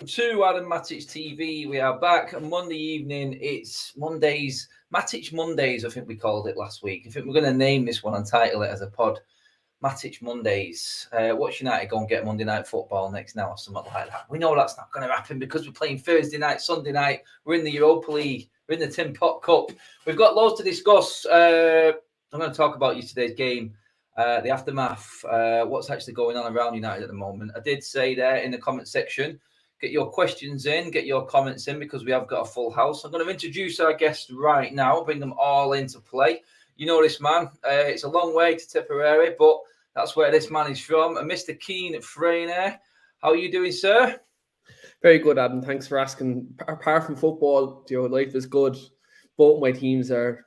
To Adam Matic TV. We are back Monday evening. It's Mondays, Matic Mondays, I think we called it last week. I think we're going to name this one and title it as a pod, Matic Mondays. Watch United go and get Monday Night Football next now or something like that. We know that's not going to happen because we're playing Thursday night, Sunday night. We're in the Europa League. We're in the Tin Pot Cup. We've got loads to discuss. I'm going to talk about yesterday's game. The aftermath, what's actually going on around United at the moment. I did say there in the comment section, get your questions in, get your comments in, because we have got a full house. I'm going to introduce our guests right now, bring them all into play. You know this man. It's a long way to Tipperary, but that's where this man is from. Mr. Keane Frainer. How are you doing, sir? Very good, Adam. Thanks for asking. Apart from football, life is good. Both my teams are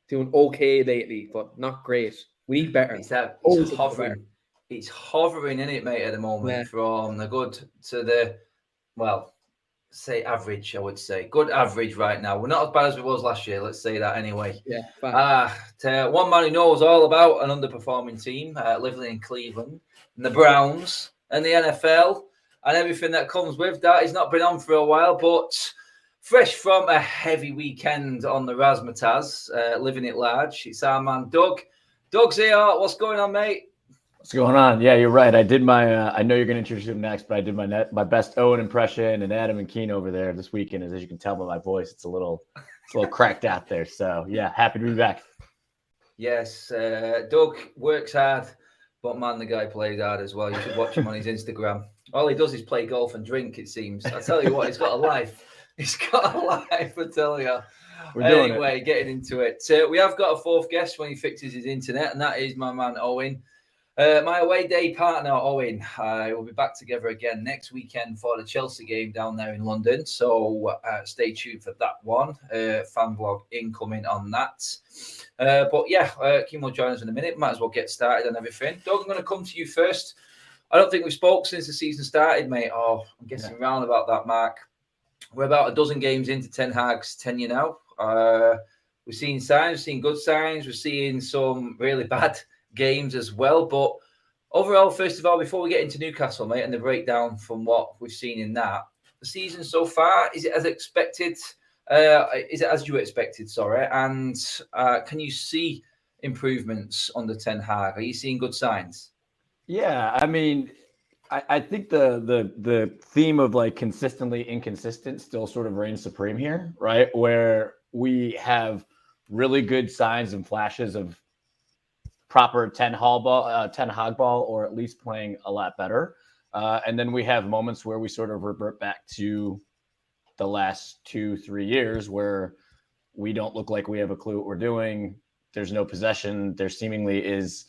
doing okay lately, but not great. We need better. It's hovering. It's hovering, isn't it, mate, at the moment? Yeah. From the good to the, well, say average, I would say. Good average right now. We're not as bad as we was last year, let's say that anyway. Yeah. One man who knows all about an underperforming team, living in Cleveland, and the Browns, and the NFL, and everything that comes with that. He's not been on for a while, but fresh from a heavy weekend on the Razzmatazz, living it large. It's our man, Doug. Doug's here. What's going on, mate? What's going on? Yeah, you're right. I did my, I know you're going to introduce him next, but I did my best Owen impression and Adam and Keane over there this weekend. As you can tell by my voice, it's a little cracked out there. So yeah, happy to be back. Yes, Doug works hard, but man, the guy plays hard as well. You should watch him on his Instagram. All he does is play golf and drink, it seems. I tell you what, he's got a life. He's got a life, I tell you. Anyway, getting into it. We have got a fourth guest when he fixes his internet, and that is my man, Owen. My away day partner, Owen. We'll be back together again next weekend for the Chelsea game down there in London. So stay tuned for that one. Fan vlog incoming on that. But yeah, Kim will join us in a minute. Might as well get started on everything. Doug, I'm going to come to you first. I don't think we've spoke since the season started, mate. Oh, I'm guessing round about that mark. We're about a dozen games into Ten Hag's tenure now. We're seeing signs, we're seeing good signs, we're seeing some really bad games as well. But overall, first of all, before we get into Newcastle, mate, and the breakdown from what we've seen in that, the season so far, is it as expected? Is it as you expected, sorry? And can you see improvements under Ten Hag? Are you seeing good signs? Yeah, I mean, I think the theme of like consistently inconsistent still sort of reigns supreme here, right? Where we have really good signs and flashes of proper Ten Hag ball, or at least playing a lot better. And then we have moments where we sort of revert back to the last 2-3 years where we don't look like we have a clue what we're doing. There's no possession. There seemingly is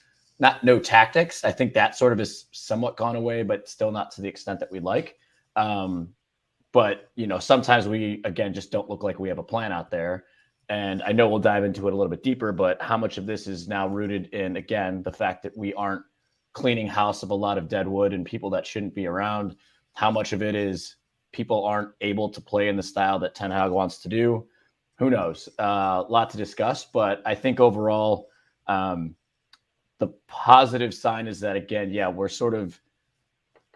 no tactics. I think that sort of is somewhat gone away, but still not to the extent that we'd like. But, sometimes we, again, just don't look like we have a plan out there. And I know we'll dive into it a little bit deeper, but how much of this is now rooted in, again, the fact that we aren't cleaning house of a lot of dead wood and people that shouldn't be around? How much of it is people aren't able to play in the style that Ten Hag wants to do? Who knows? A lot to discuss, but I think overall, the positive sign is that, again, we're sort of,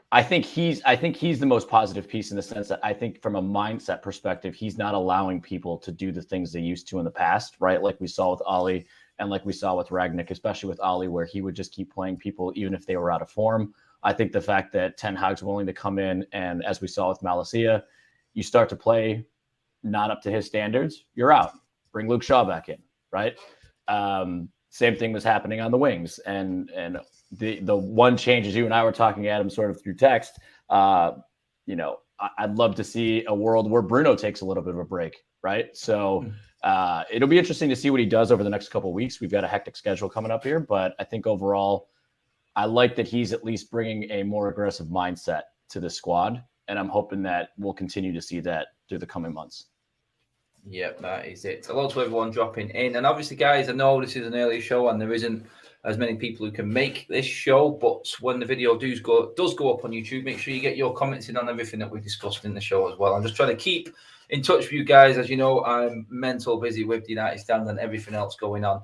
I think he's the most positive piece in the sense that I think from a mindset perspective, he's not allowing people to do the things they used to in the past, right? Like we saw with Ollie and like we saw with Ragnick, especially with Ollie, where he would just keep playing people even if they were out of form. I think the fact that Ten Hag's willing to come in and, as we saw with Malacia, you start to play not up to his standards, you're out. Bring Luke Shaw back in, right? Same thing was happening on the wings. And the one change, as you and I were talking, Adam, sort of through text, I'd love to see a world where Bruno takes a little bit of a break, right? So it'll be interesting to see what he does over the next couple of weeks. We've got a hectic schedule coming up here, but I think overall, I like that he's at least bringing a more aggressive mindset to the squad, and I'm hoping that we'll continue to see that through the coming months. Yep, that is it. Hello to everyone dropping in. And obviously, guys, I know this is an early show and there isn't as many people who can make this show, but when the video does go up on YouTube, make sure you get your comments in on everything that we discussed in the show as well. I'm just trying to keep in touch with you guys. As you know, I'm mental busy with the United stand and everything else going on.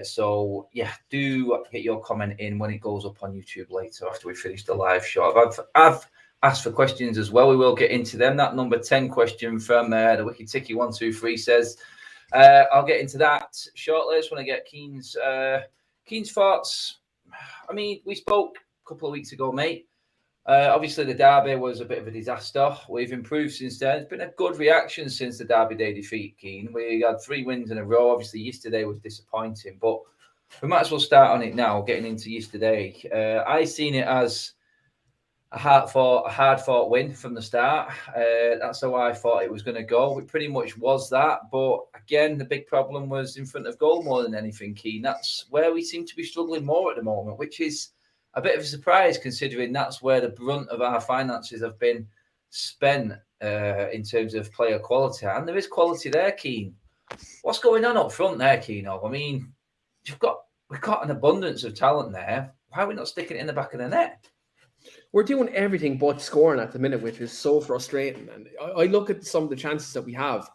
So yeah, do get your comment in when it goes up on YouTube later after we finish the live show. I've asked for questions as well. We will get into them. That number 10 question from the Wiki Tiki 123 says, I'll get into that shortly. I just want to get Keen's thoughts. I mean, we spoke a couple of weeks ago, mate. Obviously, the derby was a bit of a disaster. We've improved since then. It's been a good reaction since the Derby Day defeat, Keane. We had 3 wins in a row. Obviously, yesterday was disappointing, but we might as well start on it now, getting into yesterday. I seen it as a hard-fought win from the start. That's how I thought it was going to go. It pretty much was that. But again, the big problem was in front of goal more than anything, Keane. That's where we seem to be struggling more at the moment, which is a bit of a surprise considering that's where the brunt of our finances have been spent in terms of player quality. And there is quality there, Keane. What's going on up front there, Keano? I mean, we've got an abundance of talent there. Why are we not sticking it in the back of the net? We're doing everything but scoring at the minute, which is so frustrating. And I look at some of the chances that we have.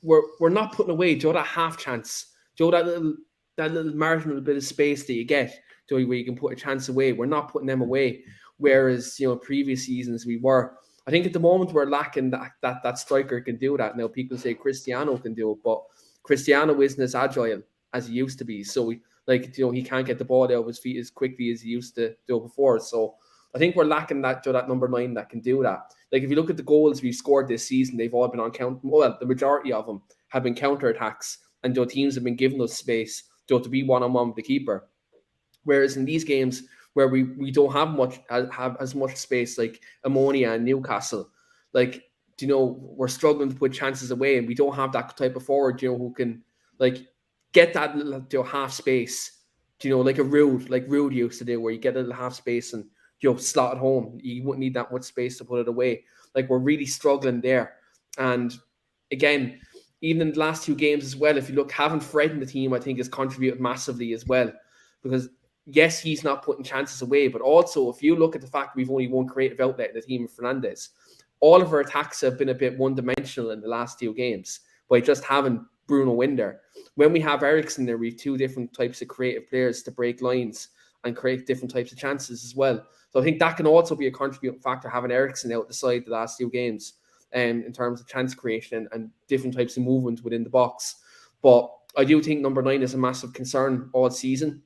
We're not putting away, Joe, that half chance. Joe, that little marginal bit of space that you get, Joe, where you can put a chance away. We're not putting them away. Whereas, previous seasons we were. I think at the moment we're lacking that striker can do that. Now people say Cristiano can do it, but Cristiano isn't as agile as he used to be. So he can't get the ball out of his feet as quickly as he used to do before. So I think we're lacking that number 9 that can do that. Like if you look at the goals we've scored this season, they've all been on counter. Well, the majority of them have been counter attacks, and teams have been giving us space to be one-on-one with the keeper. Whereas in these games where we don't have as much space, like Ammonia and Newcastle, we're struggling to put chances away, and we don't have that type of forward, who can get that little half space, like Rude used to do, where you get a little half space and slot it home. You wouldn't need that much space to put it away. We're really struggling there. And again, even in the last 2 games as well, if you look, having Fred in the team, I think has contributed massively as well. Because yes, he's not putting chances away, but also if you look at the fact we've only one creative outlet in the team, Fernandes, all of our attacks have been a bit one-dimensional in the last 2 games by just having Bruno in there. When we have Eriksen there, we have 2 different types of creative players to break lines and create different types of chances as well. So I think that can also be a contributing factor, having Eriksen out the side the last 2 games in terms of chance creation and different types of movement within the box. But I do think number 9 is a massive concern all season.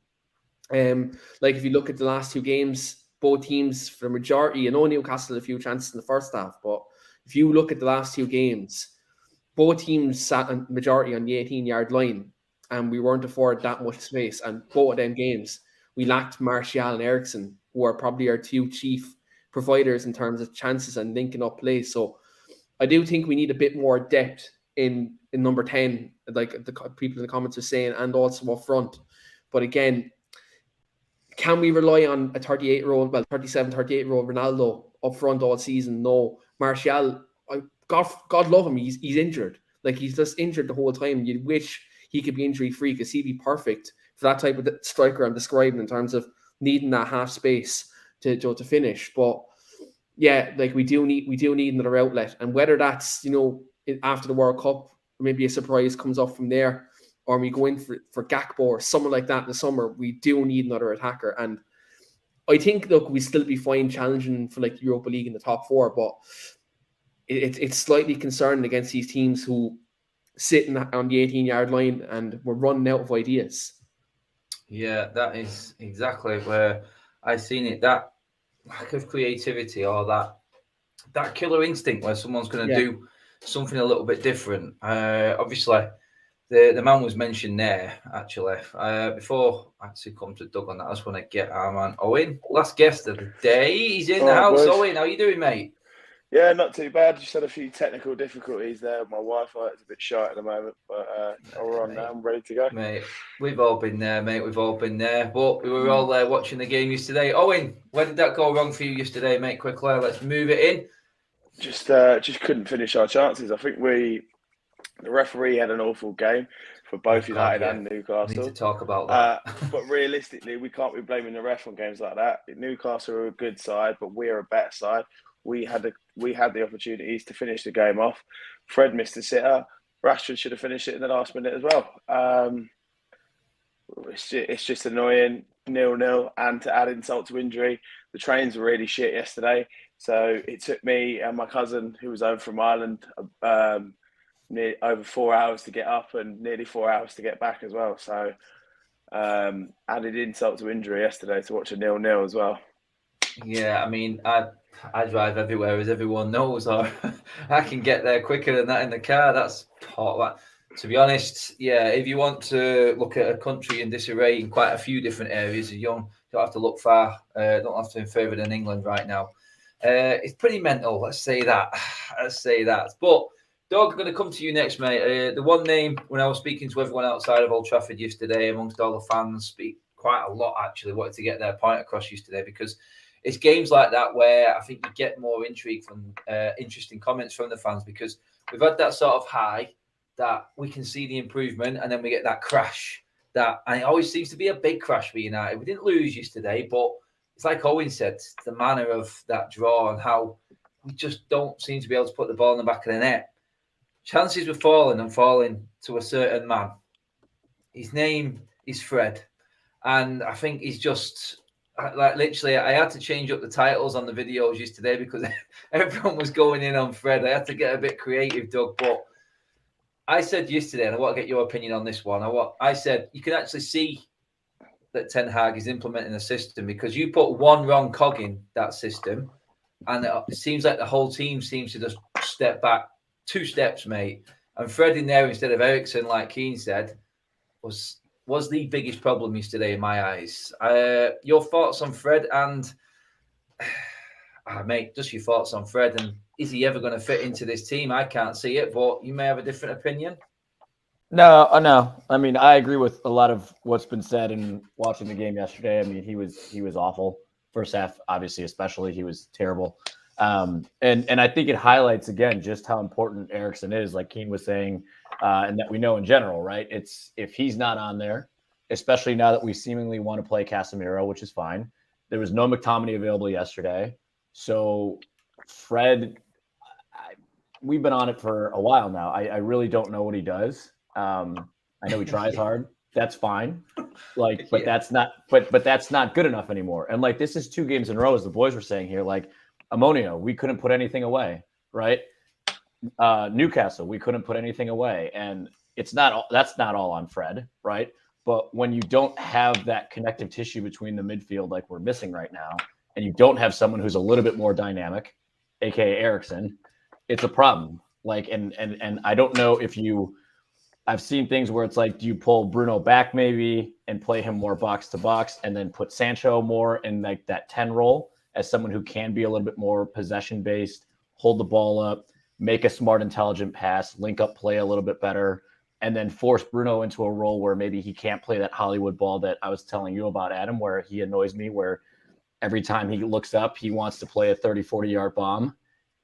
If you look at the last 2 games, both teams, for the majority, I know Newcastle had a few chances in the first half, but if you look at the last 2 games, both teams sat a majority on the 18-yard line, and we weren't afforded that much space. And both of them games, we lacked Martial and Eriksen, who are probably our 2 chief providers in terms of chances and linking up play. So I do think we need a bit more depth in number 10, like the people in the comments are saying, and also up front. But again, can we rely on a 38-year-old Ronaldo up front all season? No. Martial, God love him, he's injured. He's just injured the whole time. You'd wish he could be injury-free because he'd be perfect for that type of striker I'm describing in terms of needing that half space to finish. But yeah, we do need another outlet. And whether that's, after the World Cup, maybe a surprise comes up from there, or we go in for Gakpo or someone like that in the summer, we do need another attacker. And I think, look, we still be fine challenging for Europa League in the top 4, but it's slightly concerning against these teams who sit on the 18-yard line and we're running out of ideas. Yeah, that is exactly where I've seen it. That lack of creativity, or that killer instinct where someone's going to do something a little bit different. Obviously, the man was mentioned there, actually. Before I actually come to Doug on that, I just want to get our man Owen, last guest of the day. He's in the house. Boys. Owen, how you doing, mate? Yeah, not too bad. Just had a few technical difficulties there. My Wi-Fi is a bit shy at the moment, but we're on now. I'm ready to go. Mate, we've all been there, mate. We've all been there. But we were all there watching the game yesterday. Owen, where did that go wrong for you yesterday, mate? Quickly, let's move it in. Just couldn't finish our chances. I think the referee had an awful game for both United and Newcastle. We need to talk about that. But realistically, we can't be blaming the ref on games like that. Newcastle are a good side, but we're a better side. We had the opportunities to finish the game off. Fred missed a sitter. Rashford should have finished it in the last minute as well. It's just annoying, 0-0, and to add insult to injury, the trains were really shit yesterday. So it took me and my cousin, who was over from Ireland, over 4 hours to get up and nearly 4 hours to get back as well. So added insult to injury yesterday to watch a 0-0 as well. Yeah, I mean, I drive everywhere, as everyone knows, or I can get there quicker than that in the car. That's part of that. To be honest, yeah, if you want to look at a country in disarray in quite a few different areas, you don't have to look far, don't have to be further than England right now. It's pretty mental, let's say that. But, Doug, I'm going to come to you next, mate. The one name, when I was speaking to everyone outside of Old Trafford yesterday, amongst all the fans, speak quite a lot, actually, wanted to get their point across yesterday, because it's games like that where I think you get more intrigue from interesting comments from the fans, because we've had that sort of high that we can see the improvement, and then we get that crash. And it always seems to be a big crash for United. We didn't lose yesterday, but it's like Owen said, the manner of that draw and how we just don't seem to be able to put the ball in the back of the net. Chances were falling to a certain man. His name is Fred. And I think he's just, like, literally, I had to change up the titles on the videos yesterday because everyone was going in on Fred. I had to get a bit creative, Doug. But I said yesterday, and I want to get your opinion on this one. I said you can actually see that Ten Hag is implementing a system, because you put one wrong cog in that system, and it seems like the whole team seems to just step back 2 steps, mate. And Fred in there instead of Eriksen, like Keane said, was the biggest problem yesterday in my eyes. Your thoughts on Fred and, mate, just your thoughts on Fred, and is he ever going to fit into this team? I can't see it, but you may have a different opinion. No. I mean, I agree with a lot of what's been said in watching the game yesterday. I mean, he was awful. First half, obviously, especially, he was terrible. And I think it highlights again just how important Eriksen is, like Keane was saying, and that we know in general, right? It's if he's not on there, especially now that we seemingly want to play Casemiro, which is fine. There was no McTominay available yesterday, so Fred, we've been on it for a while now. I really don't know what he does. I know he tries hard. That's fine. Like, but that's not good enough anymore. And like, this is 2 games in a row, as the boys were saying here. Like, Ammonia, we couldn't put anything away, right? Newcastle, we couldn't put anything away, and that's not all on Fred, right? But when you don't have that connective tissue between the midfield like we're missing right now, and you don't have someone who's a little bit more dynamic, aka Eriksen, it's a problem. Like, and I don't know if I've seen things where it's like, do you pull Bruno back maybe and play him more box to box, and then put Sancho more in like that 10 role as someone who can be a little bit more possession based, hold the ball up, make a smart, intelligent pass, link up play a little bit better, and then force Bruno into a role where maybe he can't play that Hollywood ball that I was telling you about, Adam, where he annoys me, where every time he looks up, he wants to play a 30, 40-yard bomb.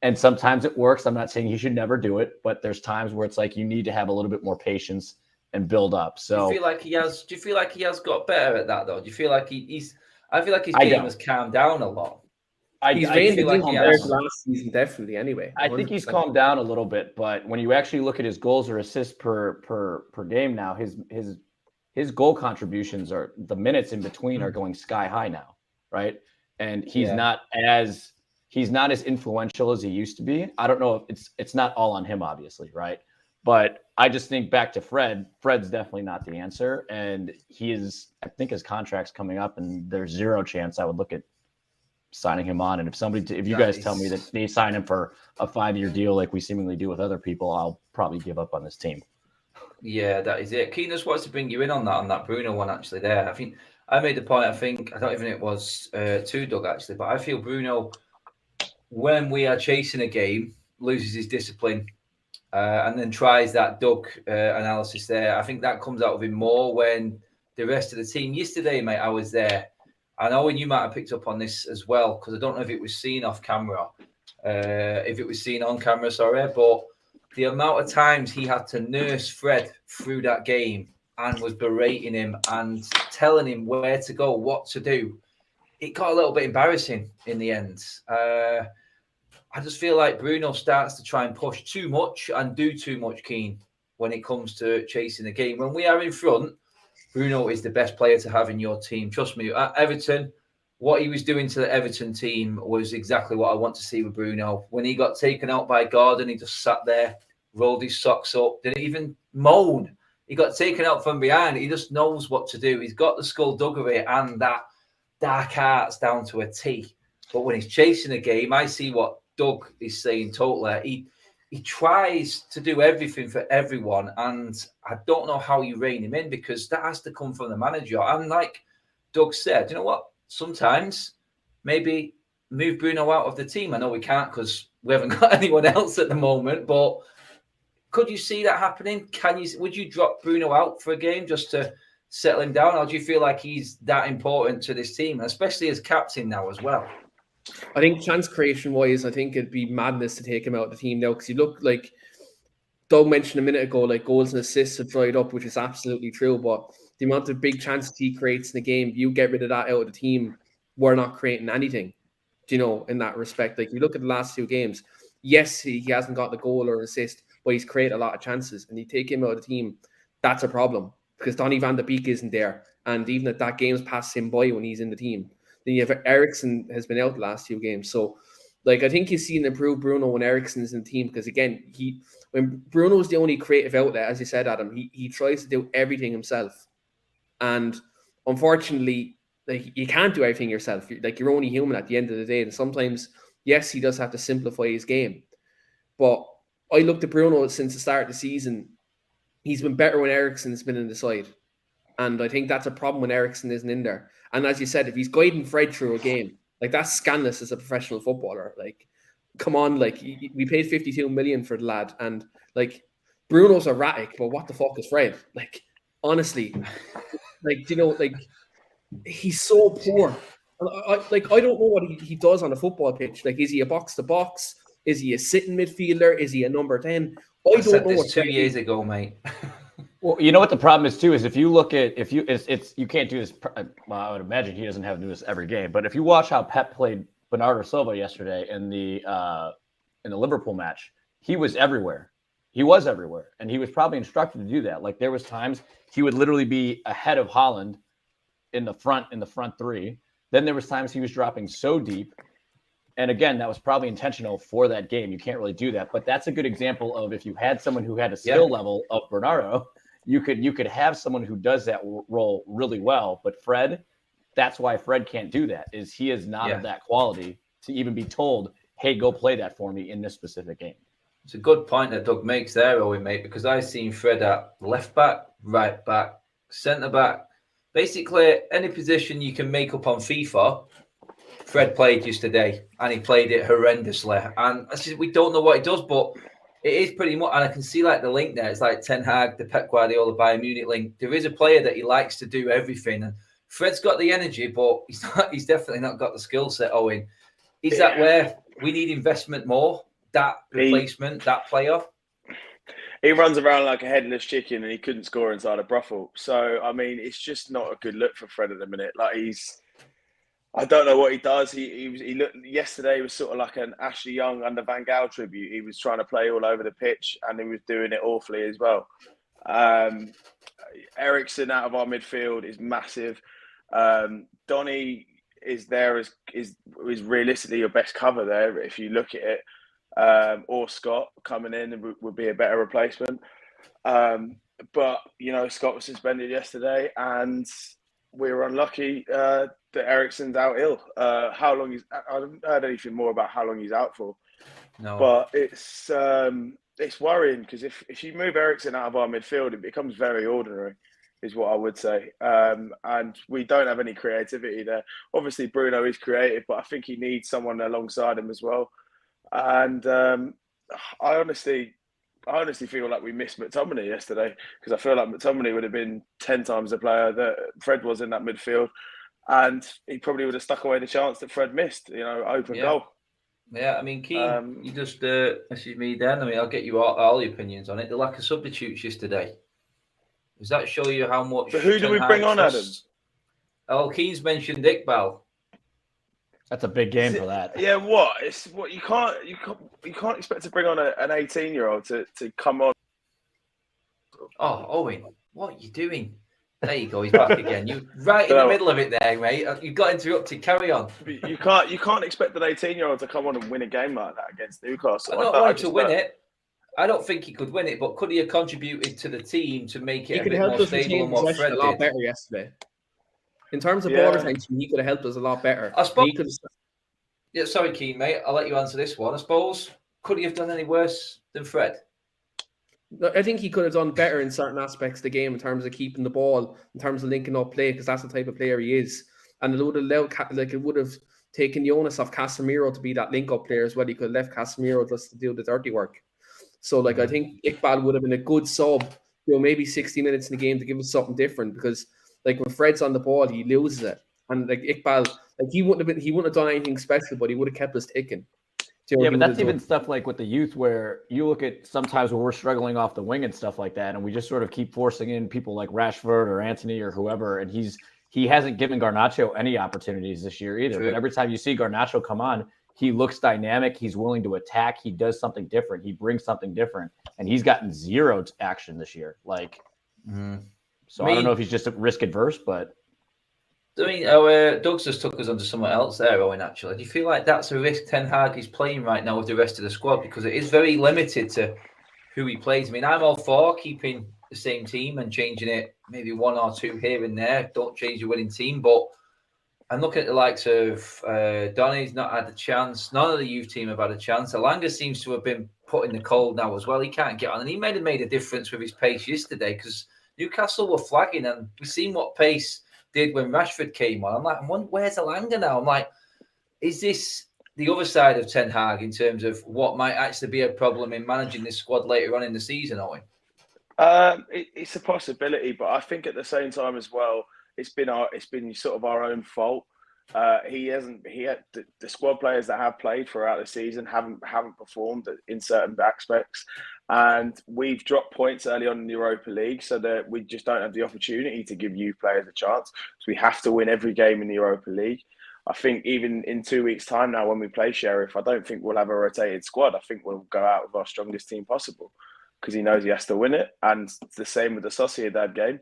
And sometimes it works. I'm not saying he should never do it, but there's times where it's like you need to have a little bit more patience and build up. So do you feel like he has got better at that, though? Do you feel like he's I feel like his game has calmed down a lot. He's reined it in compared to last season, definitely. Anyway, 100%. I think he's calmed down a little bit, but when you actually look at his goals or assists per game now, his goal contributions are, the minutes in between are going sky high now, right? And he's not as influential as he used to be. I don't know if it's not all on him, obviously, right? But I just think back to Fred. Fred's definitely not the answer, and I think his contract's coming up, and there's zero chance I would look at signing him on. And if you guys tell me that they sign him for a 5-year deal like we seemingly do with other people, I'll probably give up on this team. Yeah, that is it. Keane just wants to bring you in on that Bruno one actually there. I think I made the point, I don't even it was to Doug actually, but I feel Bruno, when we are chasing a game, loses his discipline and then tries that Doug analysis there. I think that comes out of him more when the rest of the team. Yesterday, mate, I was there. I know you might have picked up on this as well, because I don't know if it was seen off camera, if it was seen on camera, sorry, but the amount of times he had to nurse Fred through that game and was berating him and telling him where to go, what to do, it got a little bit embarrassing in the end. I just feel like Bruno starts to try and push too much and do too much, Keane, when it comes to chasing the game. When we are in front, Bruno is the best player to have in your team. Trust me, at Everton, what he was doing to the Everton team was exactly what I want to see with Bruno. When he got taken out by Gordon, he just sat there, rolled his socks up, didn't even moan. He got taken out from behind. He just knows what to do. He's got the skullduggery and that dark arts down to a T. But when he's chasing a game, I see what Doug is saying totally. He tries to do everything for everyone, and I don't know how you rein him in, because that has to come from the manager. And like Doug said, you know what? Sometimes maybe move Bruno out of the team. I know we can't because we haven't got anyone else at the moment, but could you see that happening? Would you drop Bruno out for a game just to settle him down, or do you feel like he's that important to this team, especially as captain now as well? I think chance creation wise, I think it'd be madness to take him out of the team now, because you look like Doug mentioned a minute ago, like goals and assists have dried up, which is absolutely true. But the amount of big chances he creates in the game, you get rid of that out of the team, we're not creating anything, in that respect. Like, you look at the last 2 games, yes, he hasn't got the goal or assist, but he's created a lot of chances, and you take him out of the team, that's a problem, because Donny van de Beek isn't there. And even if that game's passed him by when he's in the team, then you have Eriksen has been out the last 2 games. So, like, I think you see an improved Bruno when Eriksen is in the team, because again, when Bruno's the only creative outlet, as you said, Adam, he tries to do everything himself. And unfortunately, like, you can't do everything yourself. You're only human at the end of the day. And sometimes, yes, he does have to simplify his game. But I looked at Bruno since the start of the season. He's been better when Eriksen's been in the side. And I think that's a problem when Eriksen isn't in there. And as you said, if he's guiding Fred through a game, like, that's scandalous as a professional footballer. Like, come on, like, we paid 52 million for the lad, and like, Bruno's erratic, but what the fuck is Fred? Like, honestly, like, like, he's so poor. I don't know what he does on a football pitch. Like, is he a box to box? Is he a sitting midfielder? Is he a number 10? I don't know. This 2 years ago, mate. Well, you know what the problem is too is if you look at you can't do this. Well, I would imagine he doesn't have to do this every game. But if you watch how Pep played Bernardo Silva yesterday in the Liverpool match, he was everywhere. He was everywhere, and he was probably instructed to do that. Like, there was times he would literally be ahead of Haaland in the front 3. Then there was times he was dropping so deep. And again, that was probably intentional for that game. You can't really do that. But that's a good example of, if you had someone who had a skill level of Bernardo, you could have someone who does that role really well. But Fred, that's why Fred can't do that, is he is not of that quality to even be told, hey, go play that for me in this specific game. It's a good point that Doug makes there, Owen, mate, because I've seen Fred at left back, right back, centre back. Basically, any position you can make up on FIFA, Fred played yesterday, and he played it horrendously. And we don't know what he does, but it is pretty much, and I can see like the link there. It's like Ten Hag, the Pep Guardiola Bayern Munich link. There is a player that he likes to do everything, and Fred's got the energy, but he's definitely not got the skill set. Owen, is that where we need investment more? That replacement, that player. He runs around like a headless chicken, and he couldn't score inside a brothel. So I mean, it's just not a good look for Fred at the minute. Like, I don't know what he does. He looked yesterday. He was sort of like an Ashley Young under Van Gaal tribute. He was trying to play all over the pitch, and he was doing it awfully as well. Eriksen out of our midfield is massive. Donny is there is realistically your best cover there if you look at it. Or Scott coming in would be a better replacement. But Scott was suspended yesterday, and we were unlucky that Eriksen's out ill. How long I haven't heard anything more about how long he's out for. No, but it's worrying, because if you move Eriksen out of our midfield, it becomes very ordinary, is what I would say. And we don't have any creativity there. Obviously, Bruno is creative, but I think he needs someone alongside him as well. And I honestly feel like we missed McTominay yesterday, because I feel like McTominay would have been 10 times the player that Fred was in that midfield, and he probably would have stuck away the chance that Fred missed. Open goal. Yeah, I mean, Keane, you just messaged me then. I mean, I'll get you all the opinions on it. The lack of substitutes yesterday. Does that show you how much? But who do we bring on, Adam? Oh, Keane's mentioned Iqbal. That's a big game for that. Yeah, you can't expect to bring on an 18-year-old to come on. Oh, Owen, what are you doing? There you go. He's back again. You right in the middle of it there, mate. You got interrupted. Carry on. You can't expect an 18-year-old to come on and win a game like that against Newcastle. I don't want him to win it. I don't think he could win it, but could he have contributed to the team to make it a bit more stable and what Fred did? A lot better yesterday. In terms of ball retention, he could have helped us a lot better. I suppose. Yeah, sorry, Keane, mate. I'll let you answer this one. I suppose, could he have done any worse than Fred? I think he could have done better in certain aspects of the game in terms of keeping the ball, in terms of linking up play, because that's the type of player he is. And it would have allowed, it would have taken the onus off Casemiro to be that link-up player as well. He could have left Casemiro just to do the dirty work. So, I think Iqbal would have been a good sub, maybe 60 minutes in the game to give us something different, because, when Fred's on the ball, he loses it. And, Iqbal, he wouldn't have done anything special, but he would have kept us ticking. But that's even stuff like with the youth where you look at sometimes where we're struggling off the wing and stuff like that, and we just sort of keep forcing in people like Rashford or Anthony or whoever, and he hasn't given Garnacho any opportunities this year either. True. But every time you see Garnacho come on, he looks dynamic. He's willing to attack. He does something different. He brings something different, and he's gotten zero action this year. So I don't know if he's just risk adverse, but. I mean, Doug's just took us onto somewhere else there, Owen, actually. Do you feel like that's a risk Ten Hag is playing right now with the rest of the squad? Because it is very limited to who he plays. I mean, I'm all for keeping the same team and changing it, maybe one or two here and there. Don't change your winning team. But I'm looking at the likes of Donny's not had a chance. None of the youth team have had a chance. Alanga seems to have been put in the cold now as well. He can't get on. And he made a difference with his pace yesterday because Newcastle were flagging and we've seen what pace did when Rashford came on. I'm like, where's Alanga now? I'm like, is this the other side of Ten Hag in terms of what might actually be a problem in managing this squad later on in the season, Owen? It's a possibility, but I think at the same time as well, it's been sort of our own fault. The squad players that have played throughout the season haven't performed in certain aspects, and we've dropped points early on in the Europa League, so that we just don't have the opportunity to give youth players a chance. So we have to win every game in the Europa League. I think even in 2 weeks' time now, when we play Sheriff, I don't think we'll have a rotated squad. I think we'll go out with our strongest team possible because he knows he has to win it, and it's the same with the Sociedad game.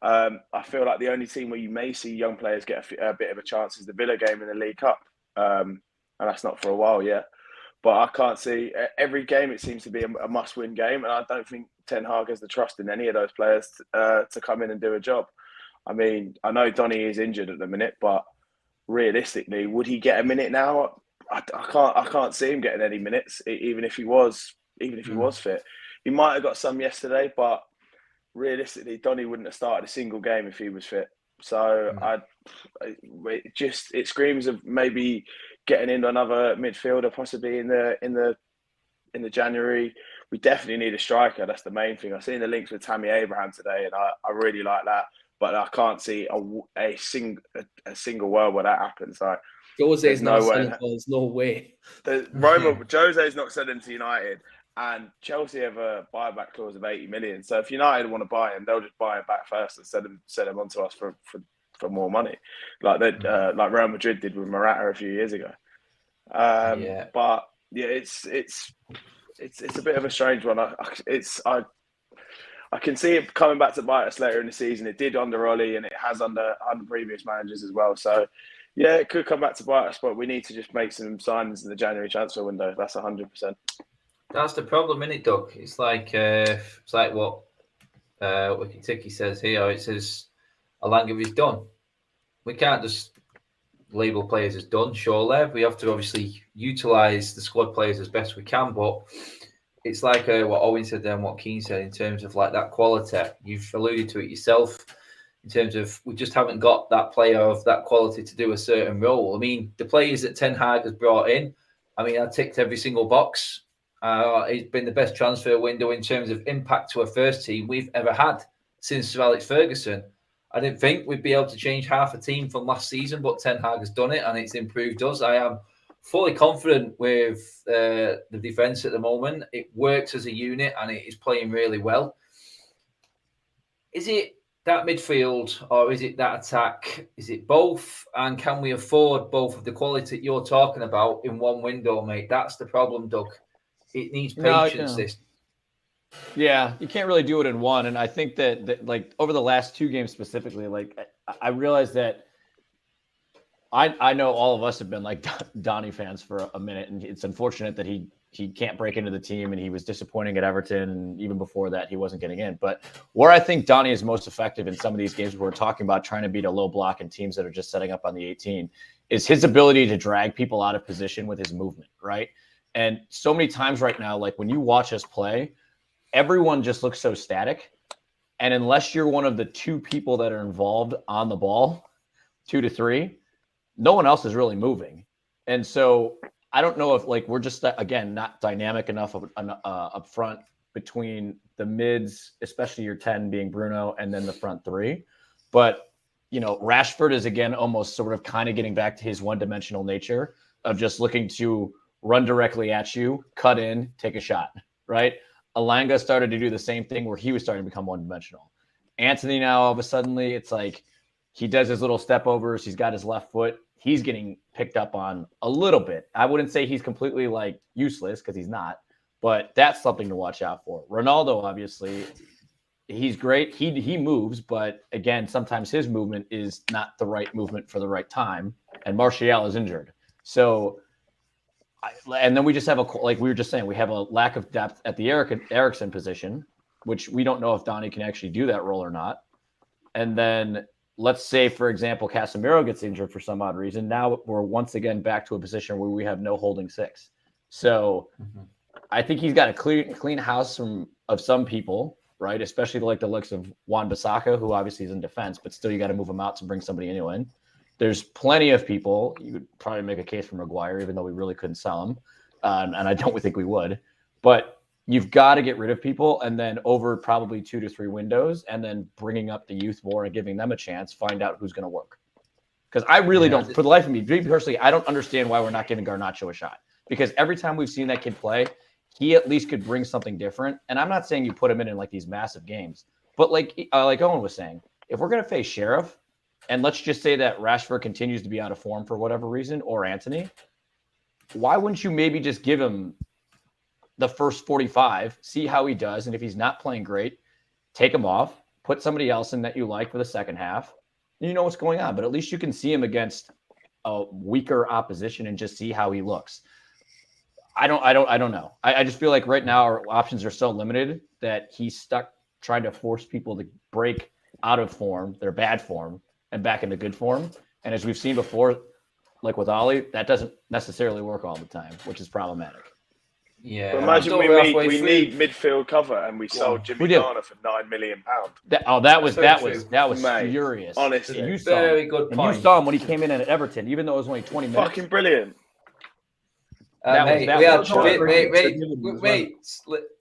I feel like the only team where you may see young players get a bit of a chance is the Villa game in the League Cup. And that's not for a while yet. But I can't see every game. It seems to be a must-win game. And I don't think Ten Hag has the trust in any of those players to come in and do a job. I mean, I know Donny is injured at the minute, but realistically, would he get a minute now? I can't see him getting any minutes, even if he was fit. He might have got some yesterday, but realistically, Donny wouldn't have started a single game if he was fit. So it screams of maybe getting into another midfielder, possibly in the January. We definitely need a striker. That's the main thing. I've seen the links with Tammy Abraham today, and I really like that. But I can't see a single world where that happens. Like Jose's not selling. There's no way. Jose's not selling to United. And Chelsea have a buyback clause of 80 million. So if United want to buy him, they'll just buy him back first and sell him on to us for more money, like Real Madrid did with Morata a few years ago. But yeah, it's a bit of a strange one. I can see it coming back to bite us later in the season. It did under Ollie, and it has under previous managers as well. So yeah, it could come back to bite us, but we need to just make some signings in the January transfer window. That's 100%. That's the problem, isn't it, Doug? It's like what Wiki-Tiki says here. It says Alanga is done. We can't just label players as done, surely. We have to obviously utilise the squad players as best we can, but it's like what Owen said there and what Keane said in terms of like that quality. You've alluded to it yourself in terms of we just haven't got that player of that quality to do a certain role. I mean, the players that Ten Hag has brought in, I mean, I ticked every single box. It's been the best transfer window in terms of impact to a first team we've ever had since Sir Alex Ferguson. I didn't think we'd be able to change half a team from last season, but Ten Hag has done it and it's improved us. I am fully confident with the defence at the moment. It works as a unit and it is playing really well. Is it that midfield or is it that attack? Is it both? And can we afford both of the quality that you're talking about in one window, mate? That's the problem, Doug. It needs patience. Yeah, you can't really do it in one. And I think that like over the last 2 games specifically, like I realized that I know all of us have been like Donny fans for a minute, and it's unfortunate that he can't break into the team, and he was disappointing at Everton, and even before that he wasn't getting in. But where I think Donny is most effective in some of these games where we're talking about trying to beat a low block and teams that are just setting up on the 18 is his ability to drag people out of position with his movement, right? And so many times right now, like when you watch us play, everyone just looks so static. And unless you're one of the 2 people that are involved on the ball, 2 to 3, no one else is really moving. And so I don't know if like we're just, again, not dynamic enough up front between the mids, especially your 10 being Bruno and then the front 3. But, you know, Rashford is, again, almost sort of kind of getting back to his one-dimensional nature of just looking to run directly at you, cut in, take a shot, right? Alanga started to do the same thing where he was starting to become one-dimensional. Anthony now, all of a sudden, it's like he does his little step overs. He's got his left foot. He's getting picked up on a little bit. I wouldn't say he's completely like useless because he's not, but that's something to watch out for. Ronaldo, obviously, he's great. He moves, but again, sometimes his movement is not the right movement for the right time. And Martial is injured. So, and then we just have like we were just saying, we have a lack of depth at the Eriksen position, which we don't know if Donny can actually do that role or not. And then let's say, for example, Casemiro gets injured for some odd reason. Now we're once again back to a position where we have no holding 6. So I think he's got a clean house of some people, right? Especially like the looks of Wan-Bissaka, who obviously is in defense, but still you got to move him out to bring somebody new in. There's plenty of people. You would probably make a case for Maguire, even though we really couldn't sell him. And I don't think we would. But you've got to get rid of people, and then over probably 2 to 3 windows, and then bringing up the youth more and giving them a chance, find out who's going to work. Because I really don't, for the life of me, personally, I don't understand why we're not giving Garnacho a shot. Because every time we've seen that kid play, he at least could bring something different. And I'm not saying you put him in like these massive games, but like Owen was saying, if we're going to face Sheriff, and let's just say that Rashford continues to be out of form for whatever reason, or Anthony, why wouldn't you maybe just give him the first 45, see how he does, and if he's not playing great, take him off, put somebody else in that you like for the second half, and you know what's going on. But at least you can see him against a weaker opposition and just see how he looks. I don't know. I just feel like right now our options are so limited that he's stuck trying to force people to break out of form, their bad form, and back into good form. And as we've seen before, like with Ollie, that doesn't necessarily work all the time, which is problematic. Yeah. But imagine we need midfield cover, and we sold Jimmy Garner for £9 million. That was furious. Honestly, you very good point. You saw him when he came in at Everton, even though it was only 20 minutes. Fucking brilliant.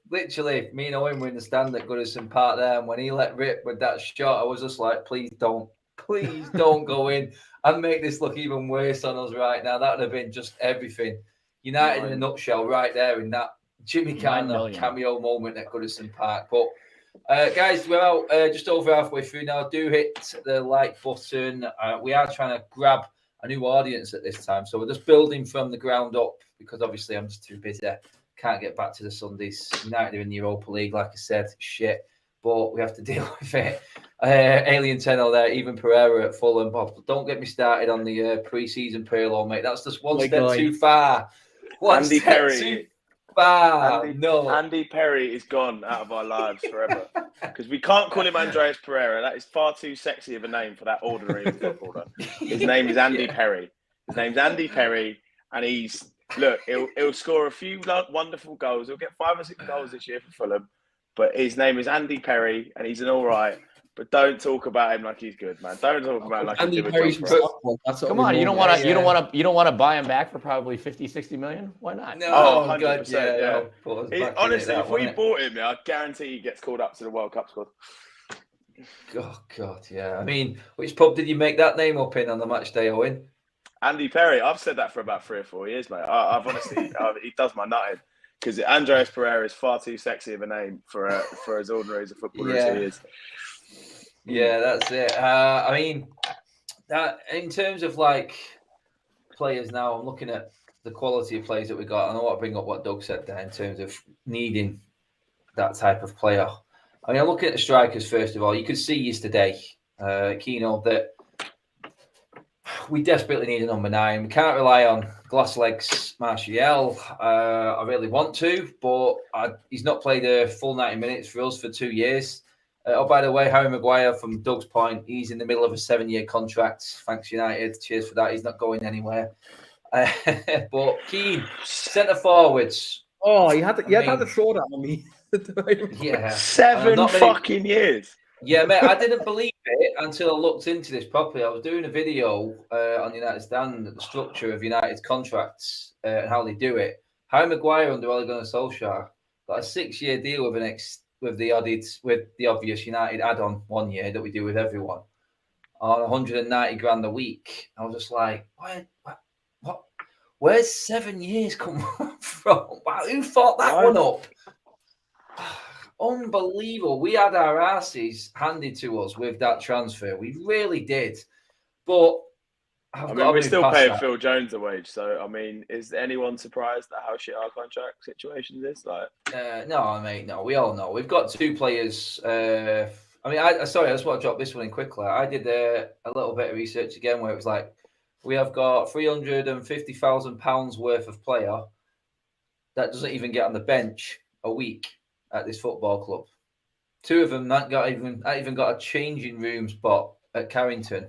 Literally, me and Owen were in the stand at Goodison Park there, and when he let rip with that shot, I was just like, please don't go in and make this look even worse on us right now. That would have been just everything. United in a nutshell right there in that Jimmy Garner cameo moment at Goodison Park. But guys, we're just over halfway through now. Do hit the like button. We are trying to grab a new audience at this time, so we're just building from the ground up because obviously I'm just too busy. Can't get back to the Sundays. United are in the Europa League, like I said, shit. But we have to deal with it. Alien Tenno there, even Pereira at Fulham. But don't get me started on the pre-season payroll, mate. That's just one step too far. Andy Perry. No. Andy Perry is gone out of our lives forever. Because we can't call him Andreas Pereira. That is far too sexy of a name for that ordinary footballer. His name is Andy Perry. His name's Andy Perry, and he'll score a few wonderful goals. He'll get 5 or 6 goals this year for Fulham. But his name is Andy Perry, and he's an all right. But don't talk about him like he's good, man. Don't talk about him like Andy he's Perry's Come on, you don't want to buy him back for probably 50, 60 million? Why not? No, 100%. Yeah. Honestly, if we bought him, I guarantee he gets called up to the World Cup squad. Oh God, yeah. I mean, which pub did you make that name up in on the match day, Owen? Andy Perry. I've said that for about 3 or 4 years, mate. I've honestly, he does my nutting. Because Andreas Pereira is far too sexy of a name for as ordinary as a footballer as he is. Yeah, that's it. I mean, that in terms of like players now, I'm looking at the quality of players that we got. And I want to bring up what Doug said there in terms of needing that type of player. I mean, looking at the strikers, first of all, you could see yesterday, Keno, that we desperately need a number 9. We can't rely on glass legs Martial. I really want to, but he's not played a full 90 minutes for us for 2 years. By the way, Harry Maguire, from Doug's point, he's in the middle of a 7-year contract. Thanks, United. Cheers for that. He's not going anywhere. But Keane, centre forwards. Oh, you had to throw that on me. Yeah. 7 fucking years. Yeah, mate, I didn't believe it until I looked into this properly. I was doing a video on United Stand, the structure of United's contracts and how they do it. Harry Maguire under Ole Gunnar Solskjaer got a 6-year deal with the obvious United add-on 1 year that we do with everyone on 190 grand a week. I was just like, what? Where's 7 years come from? Wow, who thought that one up? Unbelievable. We had our asses handed to us with that transfer. We really did. But we're still paying Phil Jones a wage. So, I mean, is anyone surprised at how shit our contract situation is? No, mate, no. We all know. We've got 2 players. I just want to drop this one in quickly. I did a little bit of research again where it was like, we have got £350,000 worth of player that doesn't even get on the bench a week at this football club. 2 of them not even got a changing room spot at Carrington.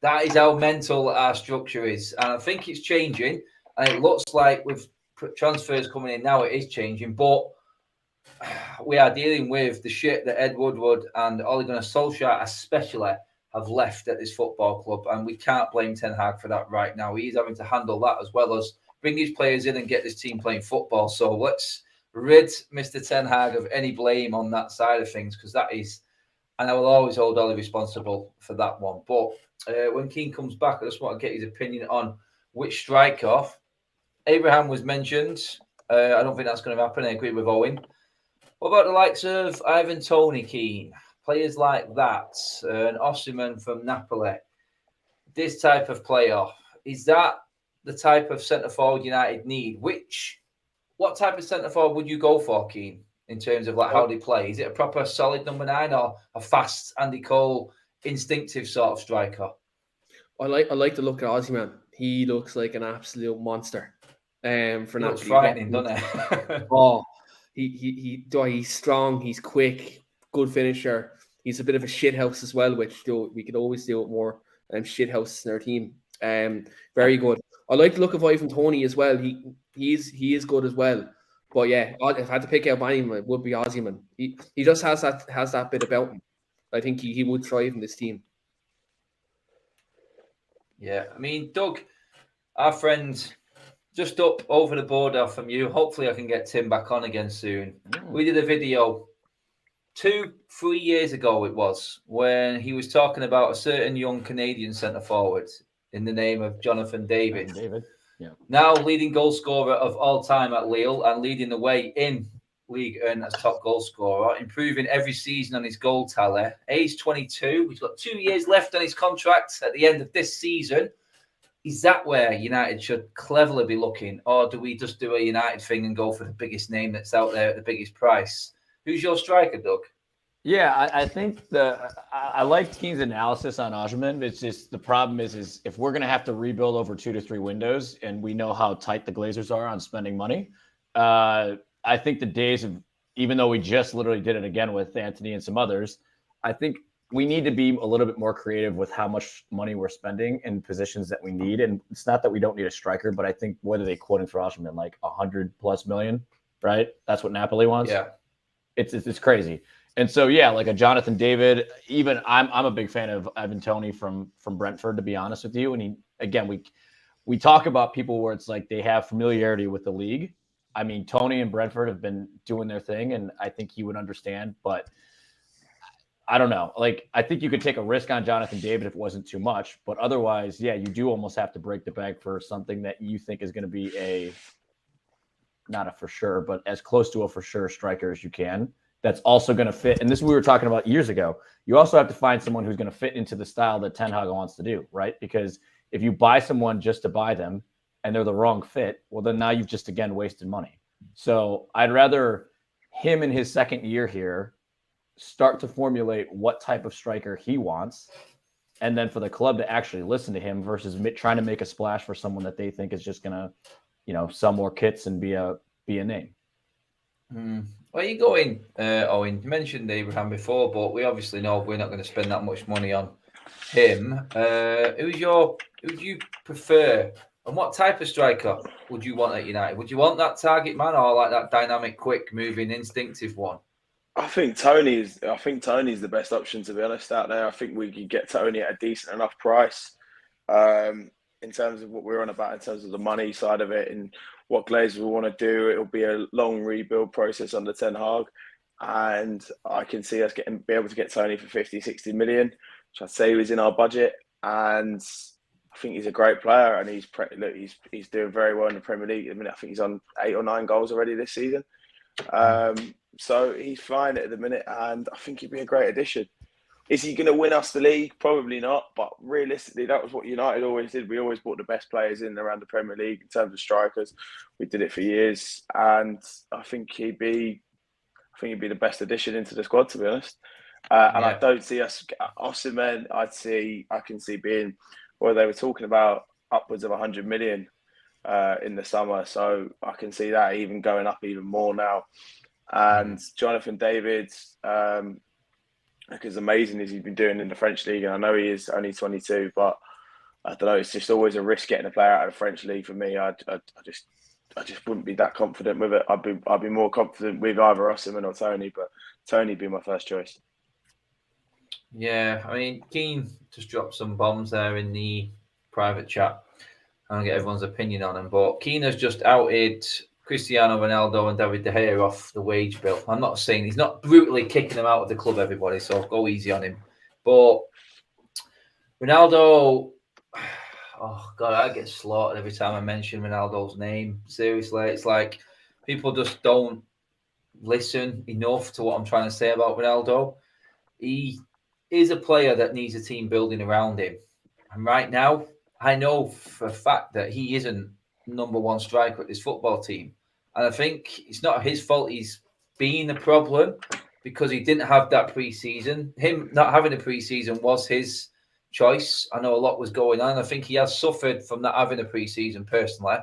That is how mental our structure is. And I think it's changing. And it looks like with transfers coming in now, it is changing. But we are dealing with the shit that Ed Woodward and Ole Gunnar Solskjaer especially have left at this football club. And we can't blame Ten Hag for that right now. He's having to handle that as well as bring his players in and get this team playing football. So let's rid Mr. Ten Hag of any blame on that side of things, because that is, and I will always hold Ollie responsible for that one. But when Keane comes back, I just want to get his opinion on which striker. Abraham was mentioned. I don't think that's going to happen. I agree with Owen. What about the likes of Ivan Toney, Keane? Players like that, and Osimhen from Napoli. This type of player, is that the type of centre forward United need? What type of centre forward would you go for, Keane, in terms of how they play? Is it a proper solid number 9 or a fast Andy Cole, instinctive sort of striker? I like to look at Osimhen. He looks like an absolute monster. For Napoli, looks frightening, doesn't it? He's strong. He's quick. Good finisher. He's a bit of a shithouse as well, which we could always do with more shithouses in our team. Very good. I like the look of Ivan Toney as well. He is good as well. But yeah, if I had to pick out anyone, it would be Osimhen. He just has that bit about him. I think he would thrive in this team. Yeah, I mean, Doug, our friend, just up over the border from you. Hopefully, I can get Tim back on again soon. We did a video 2-3 years ago. It was when he was talking about a certain young Canadian centre forward in the name of Jonathan David. Yeah. Now leading goal scorer of all time at Lille and leading the way in League One as top goal scorer, improving every season on his goal tally. Age 22, he's got 2 years left on his contract at the end of this season. Is that where United should cleverly be looking, or do we just do a United thing and go for the biggest name that's out there at the biggest price? Who's your striker, Doug? Yeah, I think I like Keane's analysis on Osimhen. It's just the problem is if we're going to have to rebuild over 2 to 3 windows, and we know how tight the Glazers are on spending money, I think the days of, even though we just literally did it again with Anthony and some others, I think we need to be a little bit more creative with how much money we're spending in positions that we need. And it's not that we don't need a striker, but I think what are they quoting for Osimhen? Like $100+ million, right? That's what Napoli wants. Yeah, it's crazy. And so, yeah, like a Jonathan David, even I'm a big fan of Ivan Toney from Brentford, to be honest with you. And we talk about people where it's like they have familiarity with the league. I mean, Toney and Brentford have been doing their thing, and I think he would understand. But I don't know. Like, I think you could take a risk on Jonathan David if it wasn't too much. But otherwise, yeah, you do almost have to break the bank for something that you think is going to be not a for sure, but as close to a for sure striker as you can. That's also going to fit. And this we were talking about years ago. You also have to find someone who's going to fit into the style that Ten Hag wants to do, right? Because if you buy someone just to buy them and they're the wrong fit, well, then now you've just, again, wasted money. So I'd rather him in his second year here start to formulate what type of striker he wants, and then for the club to actually listen to him versus trying to make a splash for someone that they think is just going to, sell more kits and be a name. Where are you going, Owen? You mentioned Abraham before, but we obviously know we're not going to spend that much money on him. Who do you prefer, and what type of striker would you want at United? Would you want that target man or like that dynamic, quick moving, instinctive one? I think Tony's the best option, to be honest, out there. I think we could get Tony at a decent enough price. In terms of what we're on about, in terms of the money side of it and what Glazers will want to do, it'll be a long rebuild process under Ten Hag. And I can see us be able to get Tony for 50, 60 million, which I'd say was in our budget. And I think he's a great player, and he's doing very well in the Premier League. I mean, I think he's on 8 or 9 goals already this season. So he's flying it at the minute, and I think he'd be a great addition. Is he going to win us the league? Probably not, but realistically, that was what United always did. We always brought the best players in around the Premier League in terms of strikers. We did it for years, and I think he'd be the best addition into the squad, to be honest. And I don't see us Osimhen. I can see being, well, they were talking about upwards of 100 million in the summer, so I can see that even going up even more now. And Jonathan David, as amazing as he's been doing in the French league, and I know he is only 22, but I don't know, it's just always a risk getting a player out of the French league for me. I just wouldn't be that confident with it. I'd be more confident with either Osimhen or Tony, but Tony would be my first choice. Yeah, I mean, Keane just dropped some bombs there in the private chat. I don't get everyone's opinion on him, but Keane has just outed Cristiano Ronaldo and David De Gea off the wage bill. I'm not saying he's not brutally kicking them out of the club, everybody, so go easy on him. But Ronaldo, oh God, I get slaughtered every time I mention Ronaldo's name. Seriously, it's like people just don't listen enough to what I'm trying to say about Ronaldo. He is a player that needs a team building around him. And right now, I know for a fact that he isn't number one striker at this football team. And I think it's not his fault he's been the problem, because he didn't have that pre-season. Him not having a pre-season was his choice. I know a lot was going on. I think he has suffered from not having a pre-season personally.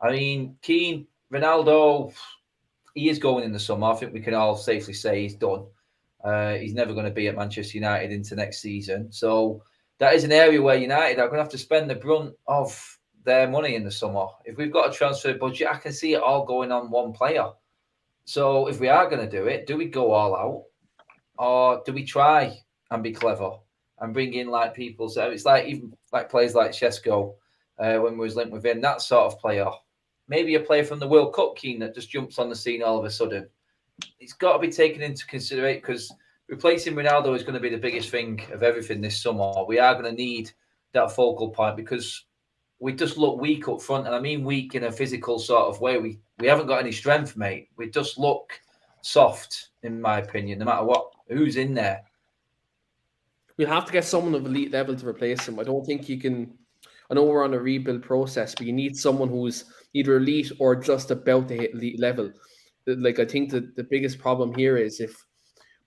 I mean, Keane, Ronaldo, he is going in the summer. I think we can all safely say he's done. He's never going to be at Manchester United into next season. So that is an area where United are going to have to spend the brunt of their money in the summer. If we've got a transfer budget, I can see it all going on one player. So if we are going to do it, do we go all out, or do we try and be clever and bring in like people? So it's like even like players like Shesko, when we was linked with him, that sort of player. Maybe a player from the World Cup, Keane, that just jumps on the scene all of a sudden. It's got to be taken into consideration, because replacing Ronaldo is going to be the biggest thing of everything this summer. We are going to need that focal point, because we just look weak up front. And I mean weak in a physical sort of way. We haven't got any strength, mate. We just look soft, in my opinion, no matter who's in there. We'll have to get someone of elite level to replace him. I don't think you can. I know we're on a rebuild process, but you need someone who's either elite or just about to hit elite level. Like, I think the biggest problem here is if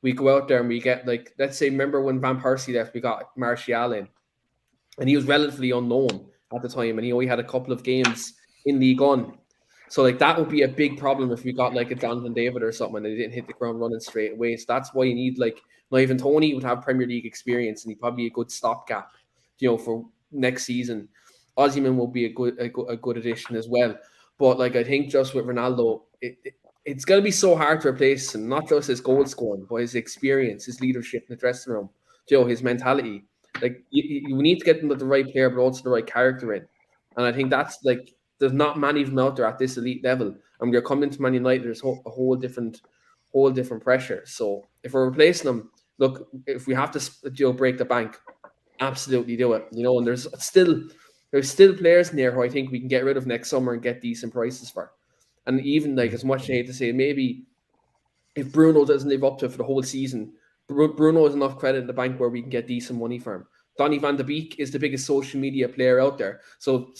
we go out there and we get, like, let's say, remember when Van Persie left, we got Martial in, and he was relatively unknown at the time, and he only had a couple of games in League One. So, like, that would be a big problem if we got, like, a Jonathan David or something and they didn't hit the ground running straight away. So that's why you need, like, not even Tony would have Premier League experience, and he'd probably be a good stopgap, for next season. Osimhen will be a good addition as well. But, like, I think just with Ronaldo, it's going to be so hard to replace him, not just his goal scoring, but his experience, his leadership in the dressing room, his mentality. Like, you need to get them with the right player, but also the right character in. And I think that's, like, there's not many of them out there at this elite level. And you're coming to Man United, there's a whole different pressure. So if we're replacing them, look, if we have to break the bank, absolutely do it. And there's still players in there who I think we can get rid of next summer and get decent prices for. And even, like, as much as I hate to say, maybe if Bruno doesn't live up to it for the whole season, Bruno has enough credit in the bank where we can get decent money for him. Donny van de Beek is the biggest social media player out there. So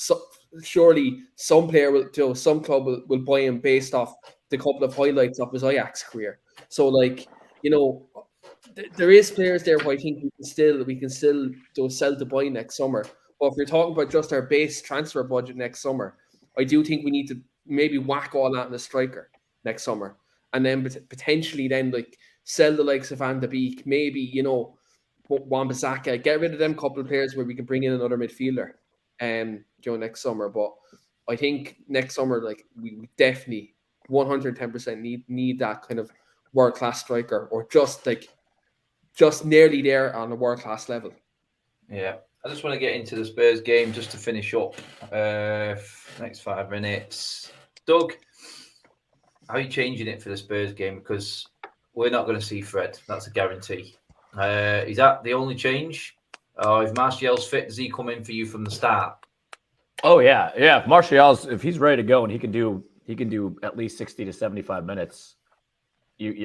surely some player some club will buy him based off the couple of highlights of his Ajax career. So, like, you know, there is players there who I think we can still do a sell to buy next summer. But if you're talking about just our base transfer budget next summer, I do think we need to maybe whack all that in a striker next summer, and then potentially then like sell the likes of Van de Beek, maybe, you know, Wan-Bissaka, get rid of them couple of players where we can bring in another midfielder, you know, next summer. But I think next summer, like, we definitely 110% need that kind of world class striker, or just nearly there on a world class level. Yeah, I just want to get into the Spurs game just to finish up. Next 5 minutes, Doug. How are you changing it for the Spurs game? Because we're not going to see Fred. That's a guarantee. Is that the only change? If Martial's fit, does he come in for you from the start? Oh yeah. If he's ready to go and he can do at least 60 to 75 minutes,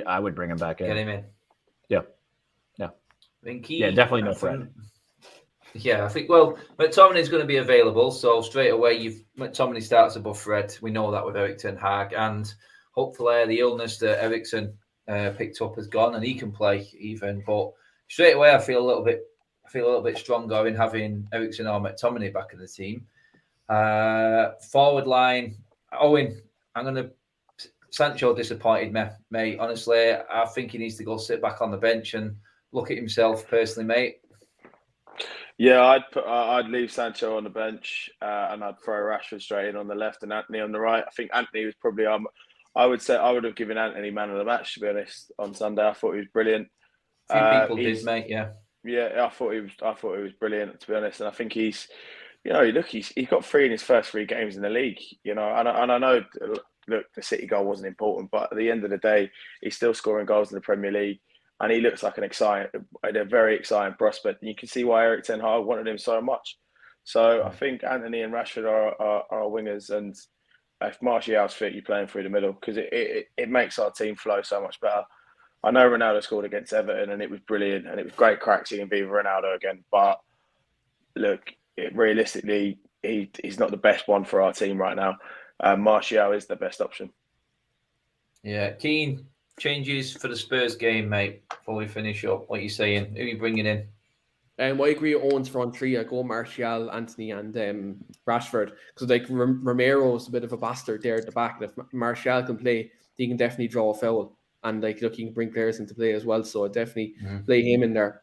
I would bring him back in. Get him in. Yeah. I think definitely no Fred. Yeah, I think, well, McTominay is going to be available, so straight away McTominay starts above Fred. We know that with Erik ten Hag, and hopefully the illness that Eriksen picked up has gone and he can play even. But straight away I feel a little bit stronger in having Eriksen or McTominay back in the team. Forward line, Owen, Sancho disappointed me, mate. Honestly, I think he needs to go sit back on the bench and look at himself personally, mate. Yeah, I'd leave Sancho on the bench and I'd throw Rashford straight in on the left and Anthony on the right. I think Anthony was probably I would say I would have given Anthony man of the match, to be honest, on Sunday. I thought he was brilliant. A few people did, mate. Yeah, I thought he was brilliant, to be honest. And I think he's got 3 in his first 3 games in the league. You know, and I know, look, the City goal wasn't important, but at the end of the day, he's still scoring goals in the Premier League. And he looks like a very exciting prospect. And you can see why Erik ten Hag wanted him so much. So I think Anthony and Rashford are wingers. And if Martial's fit, you play him through the middle, because it makes our team flow so much better. I know Ronaldo scored against Everton and it was brilliant. And it was great crack seeing Viva Ronaldo again. But look, realistically, he's not the best one for our team right now. Martial is the best option. Yeah, Keane. Changes for the Spurs game, mate, before we finish up. What are you saying? Who are you bringing in? I agree with Owen's front 3. I go Martial, Anthony and Rashford. Because like Romero is a bit of a bastard there at the back. And if Martial can play, he can definitely draw a foul. And like, look, he can bring players into play as well. So I'd definitely play him in there.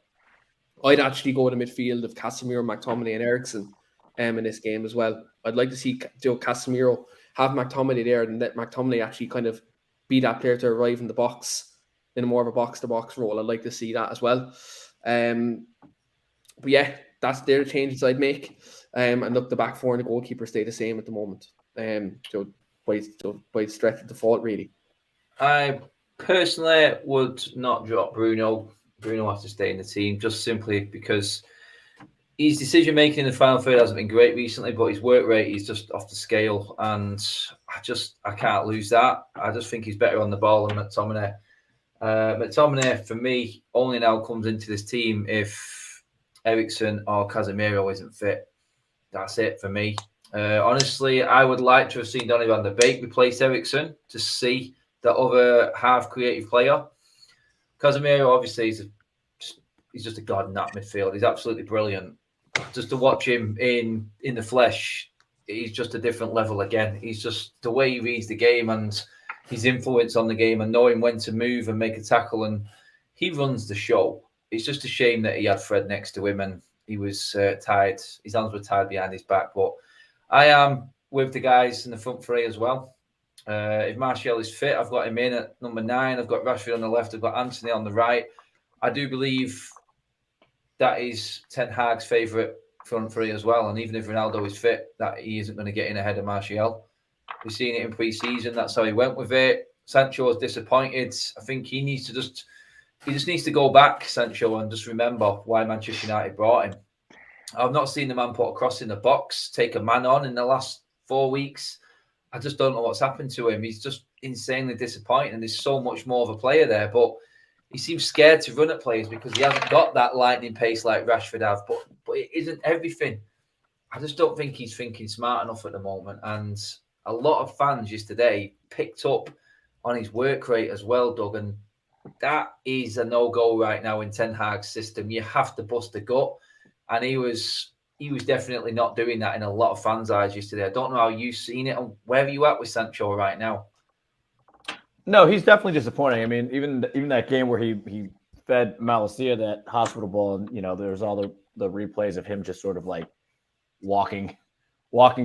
I'd actually go to midfield of Casemiro, McTominay and Eriksen in this game as well. I'd like to see Casemiro have McTominay there and let McTominay actually kind of be that player to arrive in the box in more of a box-to-box role. I'd like to see that as well. But yeah, that's their changes I'd make. And look, the back 4 and the goalkeeper stay the same at the moment. So by stretch of default, really. I personally would not drop Bruno. Bruno has to stay in the team just simply because his decision making in the final third hasn't been great recently, but his work rate is just off the scale, and I can't lose that. I just think he's better on the ball than McTominay. McTominay, for me, only now comes into this team if Eriksen or Casemiro isn't fit. That's it for me. Honestly, I would like to have seen Donny van der Beek replace Eriksen to see the other half creative player. Casemiro, obviously, he's just a god in that midfield. He's absolutely brilliant. Just to watch him in the flesh, he's just a different level again. He's just the way he reads the game and his influence on the game and knowing when to move and make a tackle, and he runs the show. It's just a shame that he had Fred next to him and he was tied. His hands were tied behind his back. But I am with the guys in the front 3 as well. If Martial is fit, I've got him in at number 9. I've got Rashford on the left. I've got Anthony on the right. I do believe that is Ten Hag's favourite front 3 as well. And even if Ronaldo is fit, that he isn't going to get in ahead of Martial. We've seen it in pre-season. That's how he went with it. Sancho is disappointed. I think he just needs to go back, Sancho, and just remember why Manchester United brought him. I've not seen the man put a cross in the box, take a man on in the last 4 weeks. I just don't know what's happened to him. He's just insanely disappointing, and there's so much more of a player there. But he seems scared to run at players because he hasn't got that lightning pace like Rashford have. But it isn't everything. I just don't think he's thinking smart enough at the moment. And a lot of fans yesterday picked up on his work rate as well, Doug. And that is a no-go right now in Ten Hag's system. You have to bust a gut. And he was definitely not doing that in a lot of fans' eyes yesterday. I don't know how you've seen it. And where are you at with Sancho right now? No, he's definitely disappointing. I mean, even that game where he fed Malacia that hospital ball, and there's all the replays of him just sort of like walking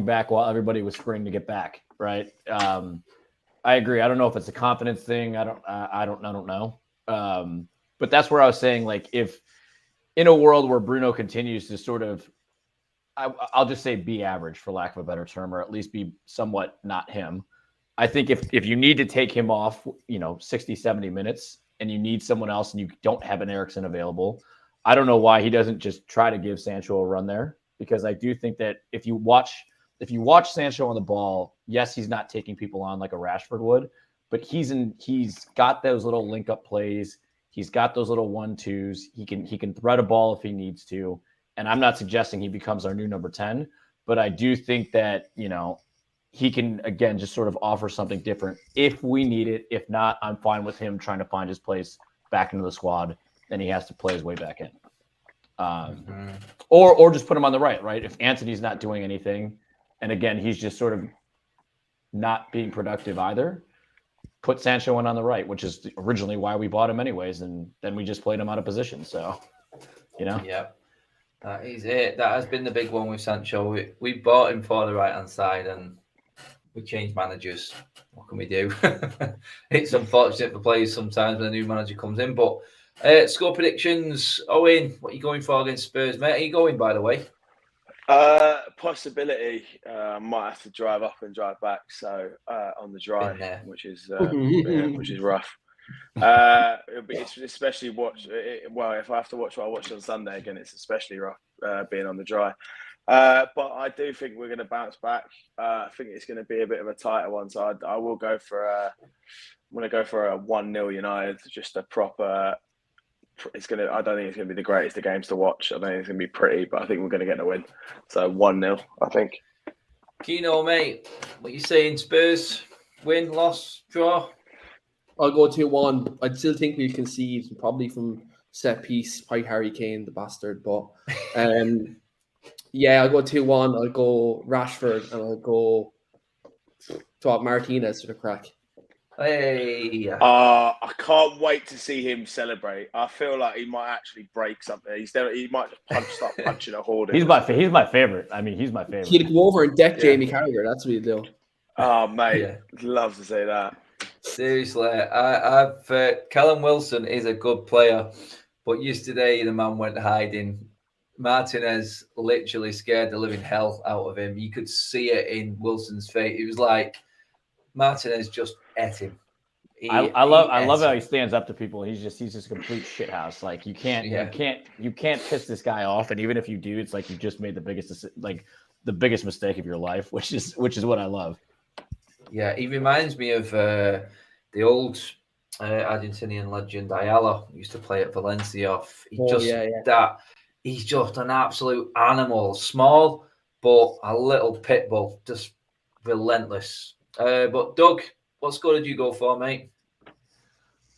back while everybody was sprinting to get back. Right. I agree. I don't know if it's a confidence thing. I don't know. But that's where I was saying, like, if in a world where Bruno continues to sort of, I'll just say be average for lack of a better term, or at least be somewhat not him. I think if you need to take him off, 60, 70 minutes and you need someone else and you don't have an Eriksen available, I don't know why he doesn't just try to give Sancho a run there, because I do think that if you watch Sancho on the ball, yes, he's not taking people on like a Rashford would, but he's got those little link up plays. He's got those little 1-2s. He can thread a ball if he needs to. And I'm not suggesting he becomes our new number 10, but I do think that, he can, again, just sort of offer something different if we need it. If not, I'm fine with him trying to find his place back into the squad. Then he has to play his way back in. Or just put him on the right? If Antony's not doing anything, and again, he's just sort of not being productive either, put Sancho in on the right, which is originally why we bought him anyways, and then we just played him out of position. So, Yeah, that is it. That has been the big one with Sancho. We bought him for the right-hand side, and we changed managers. What can we do? It's unfortunate for players sometimes when a new manager comes in. But score predictions, Owen, what are you going for against Spurs, mate? Are you going, by the way? Possibility. Might have to drive up and drive back. So on the drive, which is rough. It's especially if I have to watch what I watched on Sunday again, it's especially rough being on the dry. But I do think we're going to bounce back. I think it's going to be a bit of a tighter one. So I will go for I'm going to go for a 1-0 United. Just a proper. I don't think it's going to be the greatest of games to watch. I don't think it's going to be pretty, but I think we're going to get a win. So 1-0, I think. Keno, mate, what you saying? Spurs win, loss, draw? I'll go 2-1. I still think we'll concede, probably from set piece by Harry Kane, the bastard. But yeah, I'll go 2-1. I'll go Rashford, and I'll go Martinez for the crack. Hey. I can't wait to see him celebrate. I feel like he might actually break something. He might just start punching a hoarding. He's my favorite. I mean, he's my favorite. He'd go over and deck Jamie Carragher. That's what he'd do. Oh, mate, love to say that. Seriously, I've Callum Wilson is a good player, but yesterday the man went hiding. Martinez literally scared the living hell out of him. You could see it in Wilson's face. It was like Martinez just ate him. I love how he stands up to people. He's just a complete shithouse. Like you can't piss this guy off, and even if you do, it's like you just made the biggest mistake of your life, which is what I love. Yeah, he reminds me of the old Argentinian legend Ayala, who used to play at Valencia. He's just an absolute animal, small but a little pit bull, just relentless. But Doug, what score did you go for, mate?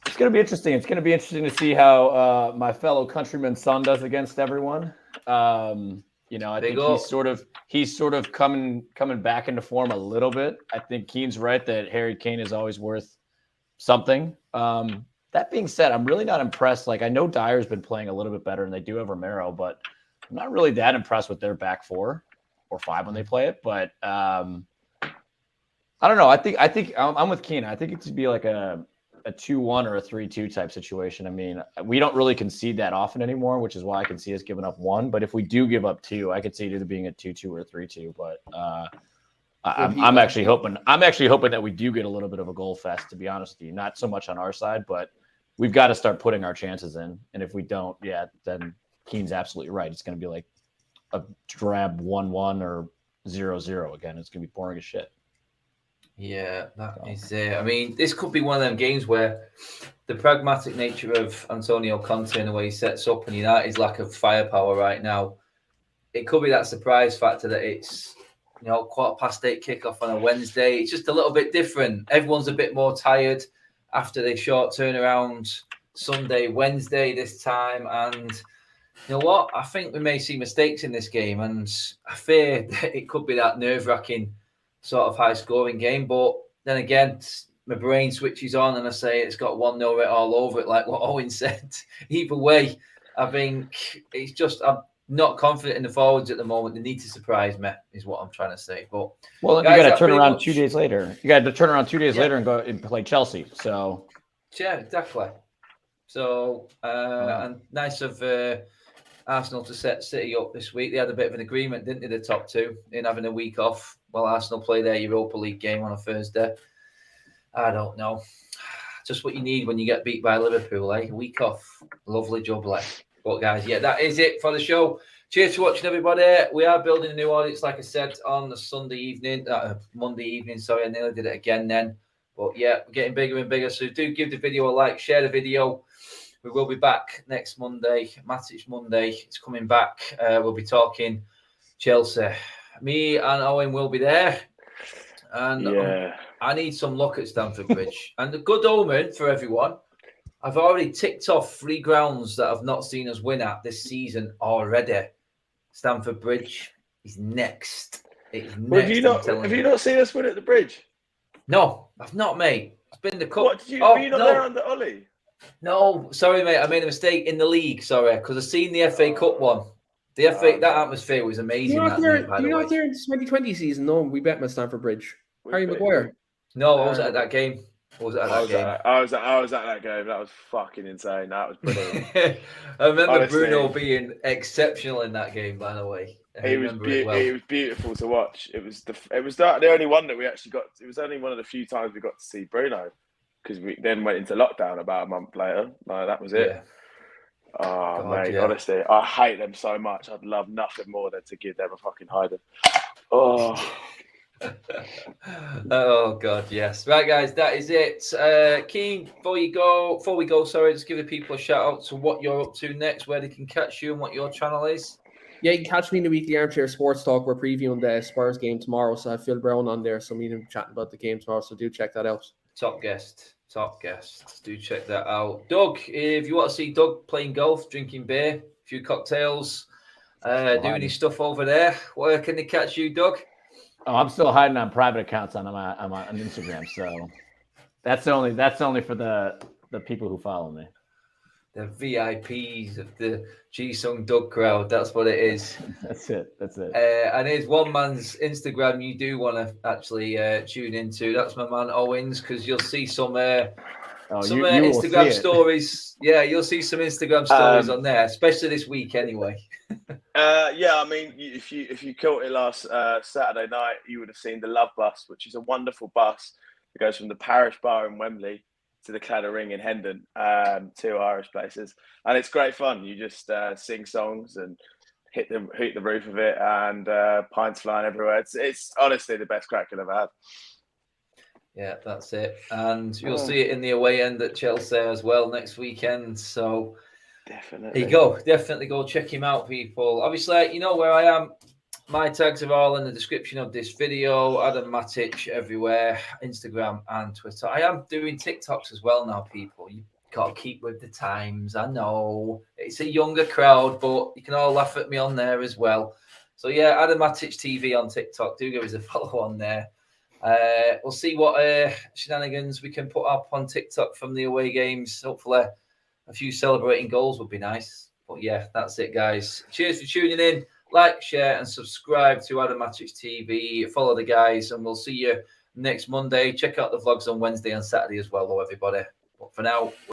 It's going to be interesting. It's going to be interesting to see how my fellow countryman's son does against everyone. I think he's sort of coming back into form a little bit. I think Keane's right that Harry Kane is always worth something. That being said, I'm really not impressed. Like, I know Dyer's been playing a little bit better, and they do have Romero, but I'm not really that impressed with their back 4 or 5 when they play it. But I don't know. I think I'm with Keane. I think it should be like a 2-1 or a 3-2 type situation. I mean, we don't really concede that often anymore, which is why I can see us giving up 1. But if we do give up 2, I could see it either being a 2-2 or a 3-2. But I'm actually hoping that we do get a little bit of a goal fest, to be honest with you. Not so much on our side, but we've got to start putting our chances in. And if we don't, then Keane's absolutely right. It's going to be like a drab 1-1 or 0-0 again. It's going to be boring as shit. Yeah, that is it. I mean, this could be one of them games where the pragmatic nature of Antonio Conte and the way he sets up and United's lack of firepower right now, it could be that surprise factor that it's 8:15 kickoff on a Wednesday. It's just a little bit different. Everyone's a bit more tired after the short turnaround Sunday, Wednesday this time. And you know what? I think we may see mistakes in this game. And I fear that it could be that nerve-wracking sort of high-scoring game. But then again, my brain switches on and I say it's got 1-0 all over it, like what Owen said. Either way, I think it's just... I'm not confident in the forwards at the moment. They need to surprise me, is what I'm trying to say. But well, guys, you got to turn around 2 days later. You got to turn around 2 days later and go and play Chelsea. So yeah, exactly. So and nice of Arsenal to set City up this week. They had a bit of an agreement, didn't they? The top two in having a week off while Arsenal play their Europa League game on a Thursday. I don't know. Just what you need when you get beat by Liverpool, eh? A week off. Lovely jubbly. But guys, yeah, that is it for the show. Cheers for watching, everybody. We are building a new audience, like I said, on the Monday evening. Sorry, I nearly did it again then. But yeah, we're getting bigger and bigger. So do give the video a like, share the video. We will be back next Monday, Matic Monday. It's coming back. We'll be Chelsea. Me and Owen will be there. And I need some luck at Stamford Bridge. And the good omen for everyone, I've already ticked off 3 grounds that I've not seen us win at this season already. Stamford Bridge is next. It's next. Have you not seen us win at the Bridge? No, I've not, mate. It's been the cup. What, were you not there on the Ollie? No, sorry, mate. I made a mistake in the league. Sorry, because I've seen the FA Cup one. The FA, that atmosphere was amazing. You're not there in the 2020 season. No, we bet at Stamford Bridge. Harry Maguire. No, I was at that game. I was at that game. That was fucking insane. That was brilliant. I remember honestly, Bruno being exceptional in that game. By the way, it was beautiful to watch. It was the only one that we actually got. It was only one of the few times we got to see Bruno because we then went into lockdown about a month later. No, that was it. Yeah. Oh, God, mate, honestly, I hate them so much. I'd love nothing more than to give them a fucking hiding. Oh. Oh God, yes. Right, guys, that is it. Keen, before we go, sorry, just give the people a shout out to what you're up to next, where they can catch you and what your channel is. Yeah, you can catch me in the weekly Armchair Sports Talk. We're previewing the Spurs game tomorrow, so I have Phil Brown on there, so me and him chatting about the game tomorrow, so do check that out. Top guest. Do check that out. Doug, if you want to see Doug playing golf, drinking beer, a few cocktails, doing his stuff over there, where can they catch you, Doug? Oh, I'm still hiding on private accounts on Instagram, so that's only for the people who follow me. The VIPs of the G-Sung Doug crowd. That's what it is. That's it. And here's one man's Instagram you do want to actually tune into. That's my man Owens, because you'll see some Instagram stories. Yeah, you'll see some Instagram stories on there, especially this week anyway. Yeah, I mean, if you caught it last Saturday night, you would have seen the Love Bus, which is a wonderful bus that goes from the Parish Bar in Wembley to the Cladder Ring in Hendon, 2 Irish places, and it's great fun. You just sing songs and hit the roof of it, and pints flying everywhere. It's honestly the best crack I've ever had. Yeah, that's it, and you'll see it in the away end at Chelsea as well next weekend. So definitely, there you go. Definitely go check him out, people. Obviously, you know where I am. My tags are all in the description of this video. Adam Matic everywhere, Instagram and Twitter. I am doing TikToks as well now, people. You got to keep with the times. I know it's a younger crowd, but you can all laugh at me on there as well. So yeah, Adam Matic TV on TikTok. Do give us a follow on there. We'll see what shenanigans we can put up on TikTok from the away games. Hopefully a few celebrating goals would be nice. But yeah, that's it, guys. Cheers for tuning in. Like, share, and subscribe to Adam Matic TV. Follow the guys, and we'll see you next Monday. Check out the vlogs on Wednesday and Saturday as well, though, everybody. But for now...